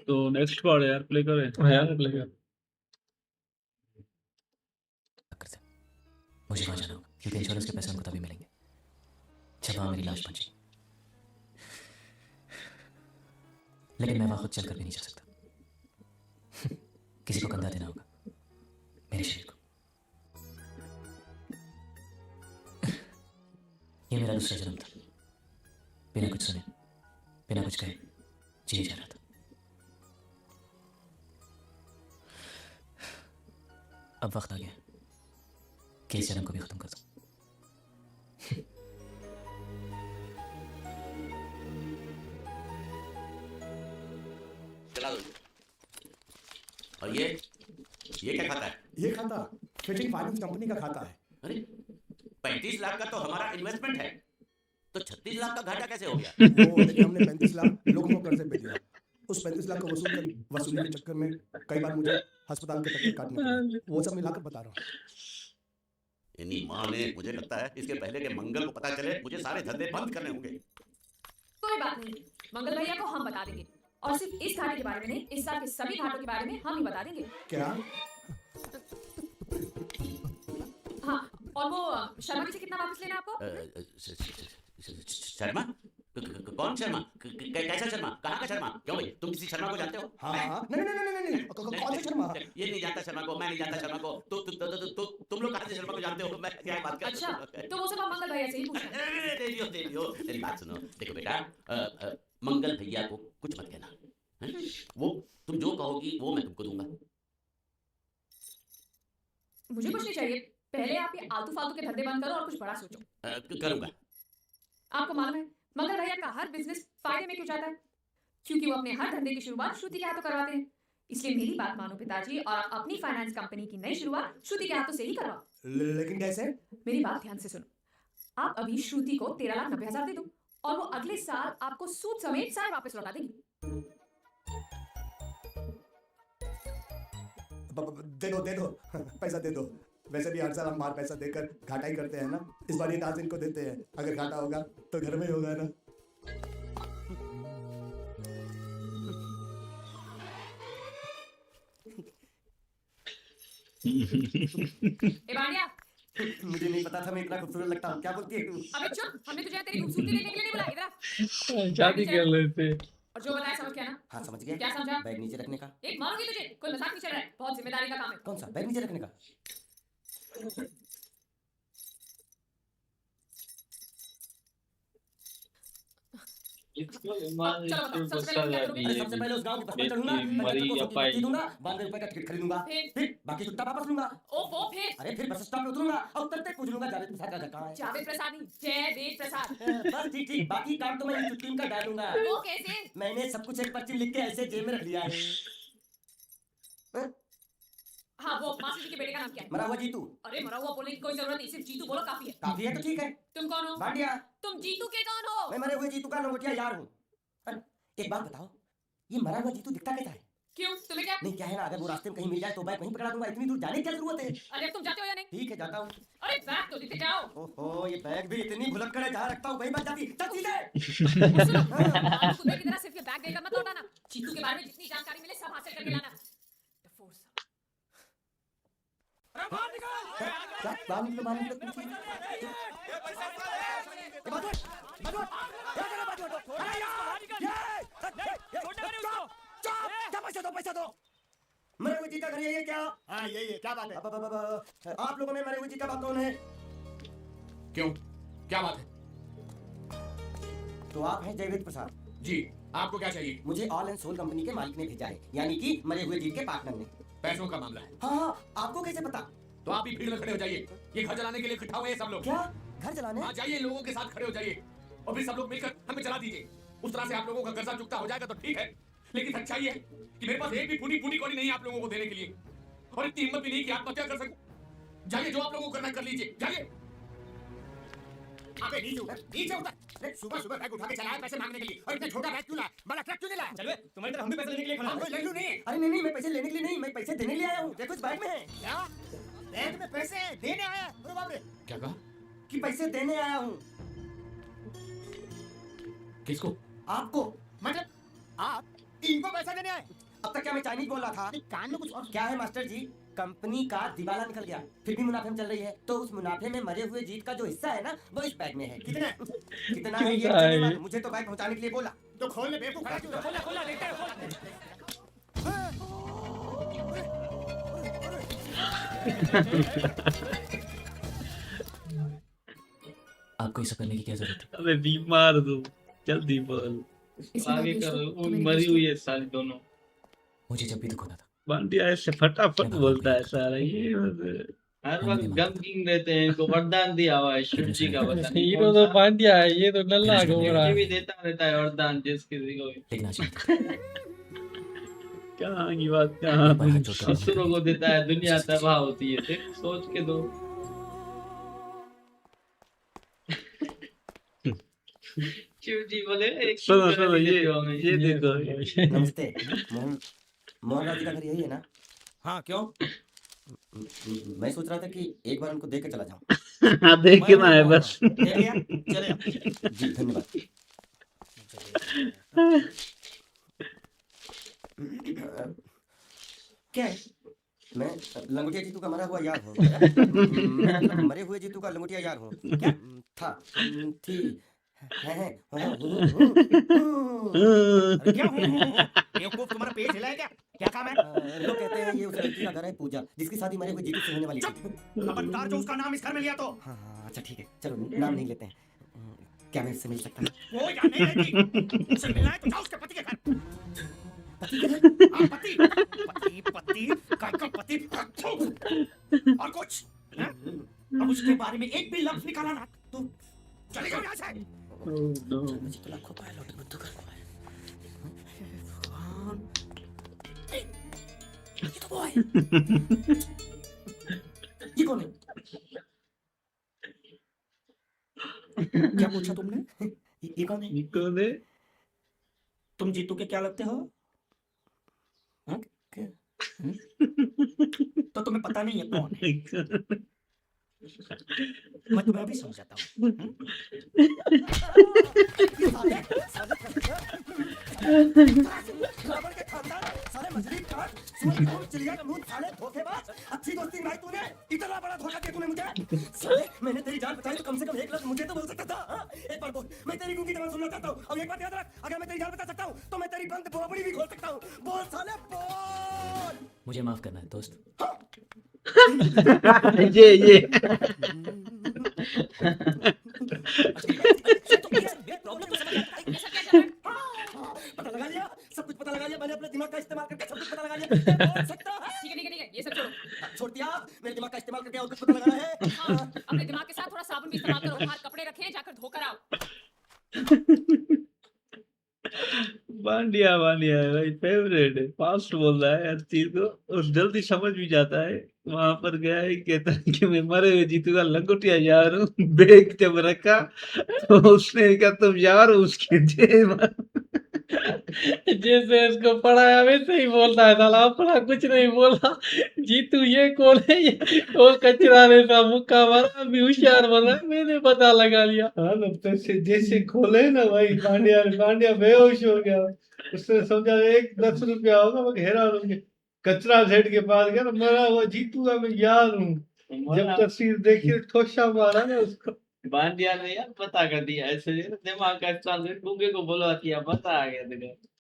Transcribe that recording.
तो next part है यार, प्ले करें। हाँ यार प्ले कर। मुझे वहां जाना होगा क्योंकि इंश्योरेंस के पैसे हमको तभी मिलेंगे जब वहां मेरी लाश पहुंचेगी। लेकिन मैं वहां खुद चलकर भी नहीं जा सकता। किसी को कंधा देना होगा मेरे शरीर को। ये मेरा दूसरा जन्म था। बिना कुछ सुने, बिना कुछ कहे जिए जा रहा था। अब वक्त आ गया कि इस जन्म को भी खत्म कर दूं। चला दो। और ये क्या खाता है? ये खाता फिटिंग फाइनेंस कंपनी का खाता है। अरे 35 लाख का तो हमारा इन्वेस्टमेंट है, तो 36 लाख का घाटा कैसे हो गया? वो देखिए हमने 35 लाख लोगों को कर्ज पे दिया। उस 35 लाख को वसूलने के चक्कर में कई बार मुझे अस्पताल के चक्कर काटने पड़े। वो सब मिलाकर बता रहा हूँ। इन्हीं माँ ने, मुझे लगता है इसके पहले के मंगल को पता चले मुझे सारे धंधे बंद करने होंगे। कोई बात नहीं, मंगल भैया को हम बता देंगे, और सिर्फ इस घाटे के बारे में नहीं, इस साल के सभी घाटों के बारे में हम ही बता देंगे। क्या? हाँ, और वो शर्मा जी से कितना वापस लेना है आपको? शर्मा? कौन शर्मा? कैसा शर्मा? कहाँ का शर्मा? क्यों भाई, तुम किसी शर्मा को जानते हो? हाँ नहीं कौन सा शर्मा? ये नहीं जानता शर्मा को, मैं नहीं जानता शर्मा को। तुम लोग कहाँ से शर्मा को जानते हो? मैं क्या बात कर? अच्छा, तो वो सब आप मंगल भैया से ही पूछना। देवियो, मेरी बात सुनो। देखो बेटा, मंगल भैया को कुछ मत कहना। वो तुम जो कहोगी वो मैं तुमको दूंगा। मुझे कुछ नहीं चाहिए, पहले आप ये आलतू फालतू के धंधे बंद करो और कुछ बड़ा सोचो। करूंगा। आपको मालूम है मंगल भैया का हर बिजनेस फायदे में क्यों जाता है? क्योंकि वो अपने हर धंधे की शुरुआत श्रुति के हाथों करवाते हैं। इसलिए मेरी बात मानो पिताजी, और आप अपनी फाइनेंस कंपनी की नई शुरुआत श्रुति के हाथों से ही करवाओ। लेकिन कैसे? मेरी बात ध्यान से सुनो। आप अभी श्रुति को 13,90,000 दे दो और वो अगले साल आपको सूद समेत सारे वापस लौटा देगी। दे दो पैसा दे दो। वैसे भी हर साल हम मार पैसा देकर घाटा ही करते हैं ना। इस बार ये दांत इनको देते हैं। अगर घाटा होगा तो घर में ही होगा ना। बांडिया, मुझे नहीं पता था मैं इतना खूबसूरत लगता हूँ। क्या बोलती है तू? अबे चुप, हमने तुझे तेरी खूबसूरती देखने के लिए नहीं बुलाया। इधर आ। शादी कर लेते। और जो बताया समझ गया ना? हाँ समझ गया। क्या समझा? बैग नीचे रखने का। एक मारूंगी तुझे, कोई मजाक नहीं चल रहा है, बहुत जिम्मेदारी का काम है। कौन सा? बैग नीचे रखने का। सबसे पहले उस गांव की बस में चढ़ूंगा, दूंगा, 92 रुपए का टिकट खरीदूंगा, फिर बाकी छुट्टा वापस लूंगा। ओफो, फिर अरे फिर बस स्टॉप पे उतरूंगा और उतरते पूछ लूंगा जावेद प्रसाद का घर कहाँ है। जावेद प्रसाद नहीं, जयवेद प्रसाद। बस ठीक, बाकी काम तो मैं इस टीम का डालूंगा। वो कैसे? मैंने सब कुछ एक पर्ची लिख के ऐसे जेब में रख लिया है। हाँ, वो मास्टर जी के बेटे का नाम क्या है? मरा हुआ जीतू। अरे मरा हुआ बोलने की कोई जरूरत नहीं, सिर्फ जीतू बोलो काफी है। काफी है तो ठीक है। तुम कौन हो? भाटिया। तुम जीतू के कौन हो? मैं मरे हुए जीतू का लंगोटिया यार हूँ। एक बात बताओ, ये मरा हुआ जीतू दिखता कैसा है? क्यों, तुम्हें क्या? नहीं क्या है ना, अगर वो रास्ते में कहीं मिल जाए तो बैग वहीं पकड़ा दूंगा। इतनी दूर जाने की क्या जरूरत है? अरे तुम जाते हो या नहीं? ठीक है जाता हूँ। अरे बैग तो लेते जाओ। ओहो, ये बैग भी इतनी भुलक्कड़ है, जहाँ रखता हूँ वहीं बच जाती। चल सीधे। सुनो, कुत्ते की तरह सिर्फ ये बैग देकर मत लौटाना। जीतू के बारे में जितनी जानकारी मिले सब हासिल करके लाना। बाहर पैसा दो। मरे हुए जी का घर यही है क्या? हाँ यही है। क्या बात है? आप लोगों में मरे हुए जी का बात कौन है? क्यों, क्या बात है? तो आप हैं जयवेद प्रसाद जी। आपको क्या चाहिए? मुझे ऑल एंड सोल कंपनी के मालिक ने भेजा है, यानी कि मरे हुए जी के पार्टनर ने। पैसों का मामला है। हाँ, आपको कैसे पता? तो आप भी भीड़ में खड़े हो जाइए। ये घर जलाने के लिए इकट्ठा हुए हैं सब लोग। क्या घर जलाने? हाँ जाइए, लोगों के साथ खड़े हो जाइए और फिर सब लोग मिलकर हमें जला दीजिए। उस तरह से आप लोगों का कर्जा चुकता हो जाएगा तो ठीक है, लेकिन सच्चाई है कि मेरे पास एक भी फूटी कौड़ी नहीं है आप लोगों को देने के लिए, और इतनी हिम्मत भी नहीं कि आत्महत्या कर सकूं। जाइए, जो आप लोगों को करना कर लीजिए, जाइए। अबे नीचे उतर। सुबह बैग उठा के चला है पैसे मांगने के लिए, और इतना छोटा बैग क्यों लाया? बड़ा ट्रक क्यों नहीं लाया? चलो तुम्हारी तरह हम भी पैसे लेने के लिए खड़ा हैं। ले लूं नहीं। अरे नहीं मैं पैसे लेने के लिए नहीं, मैं पैसे देने के लिए आया हूँ। देखो इस बैग में है। क्या बैग में पैसे देने आया? अरे बाप रे। क्या कहा? कि पैसे देने आया हूँ। किसको? आपको। मतलब आप इनको पैसा देने आए। अब तक क्या मैं चाइनीज बोल रहा था? कान में कुछ और क्या है मास्टर जी, कंपनी का दिवाला निकल गया, फिर भी मुनाफे में चल रही है। तो उस मुनाफे में मरे हुए जीत का जो हिस्सा है ना, वो इस बैग में है। कितने? कितना है ये कितना है चलने ये? वाला, मुझे तो बैग पहुंचाने के लिए बोला। तो खोल ले बेवकूफ, खड़ा क्यों है? खोला खोला देखते हैं, खोला। आपको ये सब करने की क्या जरूरत है? अबे बीमार दो जल्दी बोल आगे करो वो मरी हुई है सारी दोनों मुझे जब भी दुख होता था बांडिया ऐसे फटाफट बोलता है सारा ये हर वक्त गम किंग रहते हैं इनको वरदान दिया हुआ है शिव जी का वरदान हीरो तो पांड्या है, ये तो नल्ला फिर घूम रहा ये है। भी देता रहता है वरदान जिस किसी को भी। लेकिन आज नहीं। कहाँ की बात कहाँ एक बार हाथ जोड़कर ससुरों को देता है दुनिया तबाह होती है देख सोच के दो शिव जी बोले एक सुनो सुनो ये देखो नमस्ते। मोहन मोहनलाल जी का घर यही है ना? हाँ क्यों? मैं सोच रहा था कि एक बार उनको देख के चला जाऊं। हाँ देख के ना है बस देख लिया? चले जी धन्यवाद। क्या है? मैं लंगोटिया जीतू का मरा हुआ यार हूँ। मैं मतलब मरे हुए जीतू का लंगोटिया यार हूँ। क्या था? थी है अरे क्या बेवकूफ, तुम्हारा पेट हिला है क्या? क्या काम है? लोग कहते हैं ये उस लड़की का घर है पूजा, जिसकी शादी मरे हुए जीतू से होने वाली थी। खबरदार जो उसका नाम इस घर में लिया तो। हाँ हाँ, अच्छा ठीक है, चलो नाम नहीं लेते हैं। क्या मैं उससे मिल सकता हूँ? वो या नहीं रहेगी। उसे मिलना है तो जाओ उसके पति के घर। पति के घर? हाँ, पति पति पति काय का पति। और कुछ हैं? अब उसके बारे में एक भी लफ्ज निकाला ना तो चले जाओ यहाँ से। मुझे तो लाखों पाए लौटे बुद्धू कर पाए। ये तो वो है। ये कौन है? क्या पूछा तुमने? ये कौन है? कौन है तुम जीतू के क्या लगते हो? हाँ? क्या? तो तुम्हें पता नहीं है कौन है? मैं तुम्हें अभी समझाता हूँ। अच्छी दोस्ती निभाई तूने, इतना बड़ा धोखा दिया तूने मुझे। साले, मैंने तेरी जान बचाई तो कम से कम एक लफ्ज मुझे तो बोल सकता था। हाँ? एक बार बोल, मैं तेरी गूंगी जबान सुनना चाहता हूँ। और एक बात याद रख, अगर मैं तेरी जान बचा सकता हूँ तो मैं तेरी बंद बोबड़ी भी खोल सकता हूँ। बोल साले बोल। मुझे माफ करना है दोस्त। ये पता लगा लिया, सब कुछ पता लगा लिया। मैंने अपने दिमाग का इस्तेमाल करके सब कुछ पता लगा लिया। बोल सकता है? ठीक है ये सब छोड़ो। छोड़ दिया, मेरे दिमाग का इस्तेमाल करके और कुछ पता लगाना है। हाँ, अपने दिमाग के साथ थोड़ा साबुन भी इस्तेमाल करो। बाहर कपड़े रखे हैं, जाकर धोकर आओ। बांडिया बांडिया है भाई फेवरेट है फास्ट बोल रहा है हर चीज को और जल्दी समझ भी जाता है वहां पर गया है कहता है कि मैं मरे हुए जीतू का लंगोटिया यार हूँ बैग जब रखा तो उसने कहा तुम यार हो उसके जेब जैसे इसको पढ़ाया वैसे ही बोलता है साला, अपना कुछ नहीं बोला। जीतू ये कौन है? ये वो कचरा रहता मुक्का मारा, भी होशियार बना, मैंने पता लगा लिया। हाँ ना जैसे जैसे खोले ना भाई बांडिया बांडिया बेहोश हो गया उसने समझा एक 10 रुपया होगा मैं हैरान हो गया कचरा सेठ के पास गया ना मरा हुआ जीतू का मैं यार हूँ जब तस्वीर देखी ठोसा मारा ना उसको बांडिया ने यार पता कर दिया ऐसे दिमाग का इस्तेमाल गूंगे को बुलवा दिया पता आ गया तेरे